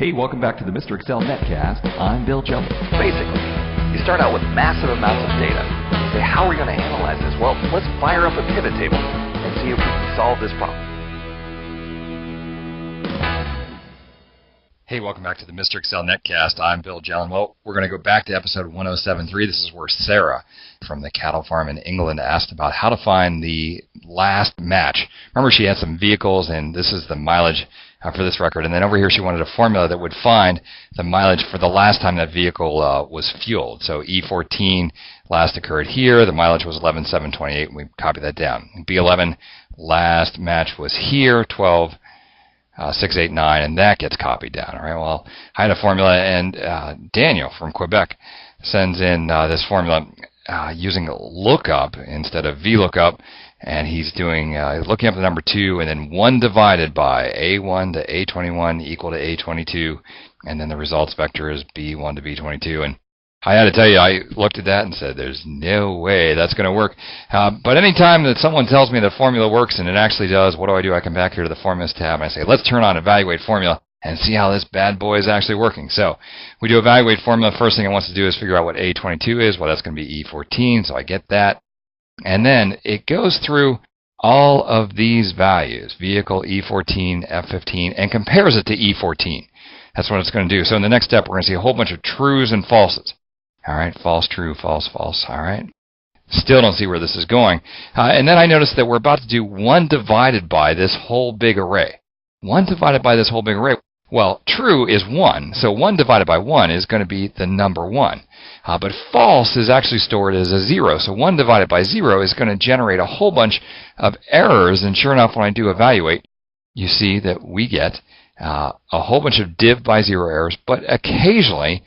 Hey, welcome back to the Mr. Excel Netcast. I'm Bill Jones. Basically, you start out with massive amounts of data. You say, how are we going to analyze this? Well, let's fire up a pivot table and see if we can solve this problem. Hey, welcome back to the Mr. Excel Netcast. I'm Bill Jelen. Well, we're going to go back to episode 1073. This is where Sarah from the cattle farm in England asked about how to find the last match. Remember, she had some vehicles, and this is the mileage for this record. And then over here, she wanted a formula that would find the mileage for the last time that vehicle was fueled. So E14 last occurred here. The mileage was 11,728, and we copied that down. B11 last match was here, 12,689, and that gets copied down. All right. Well, I had a formula, and Daniel from Quebec sends in this formula using lookup instead of VLOOKUP, and he's doing looking up the number 2 and then 1 divided by A1 to A21 equal to A22, and then the results vector is B1 to B22. And I had to tell you, I looked at that and said, there's no way that's going to work. But anytime that someone tells me the formula works, and it actually does, what do? I come back here to the Formulas tab, and I say, let's turn on Evaluate Formula and see how this bad boy is actually working. So we do Evaluate Formula. First thing it wants to do is figure out what A22 is. Well, that's going to be E14, so I get that. And then it goes through all of these values, vehicle, E14, F15, and compares it to E14. That's what it's going to do. So in the next step, we're going to see a whole bunch of trues and falses. All right, false, true, false, false. All right. Still don't see where this is going. And then I noticed that we're about to do 1 divided by this whole big array. 1 divided by this whole big array. Well, true is 1, so 1 divided by 1 is going to be the number 1. But false is actually stored as a 0, so 1 divided by 0 is going to generate a whole bunch of errors, and sure enough, when I do evaluate, you see that we get a whole bunch of div by 0 errors, but occasionally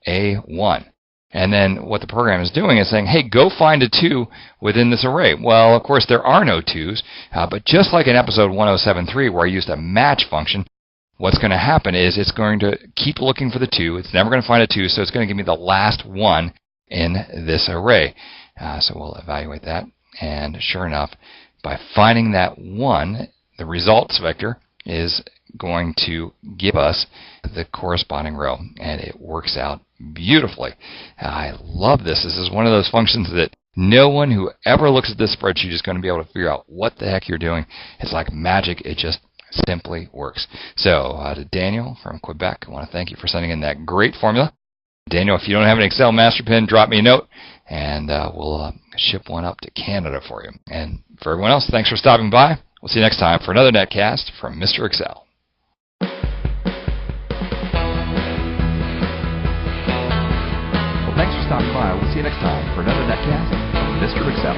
a 1. And then what the program is doing is saying, hey, go find a 2 within this array. Well, of course, there are no 2s, but just like in episode 1073 where I used a match function, what's going to happen is it's going to keep looking for the 2. It's never going to find a 2, so it's going to give me the last 1 in this array. So we'll evaluate that. And sure enough, by finding that 1, the results vector is going to give us the corresponding row. And it works out beautifully. I love this. This is one of those functions that no one who ever looks at this spreadsheet is going to be able to figure out what the heck you're doing. It's like magic. It just simply works. So to Daniel from Quebec, I want to thank you for sending in that great formula. Daniel, if you don't have an Excel master pen, drop me a note, and we'll ship one up to Canada for you. And for everyone else, thanks for stopping by. We'll see you next time for another netcast from Mr. Excel. Well, thanks for stopping by. We'll see you next time for another netcast from Mr. Excel.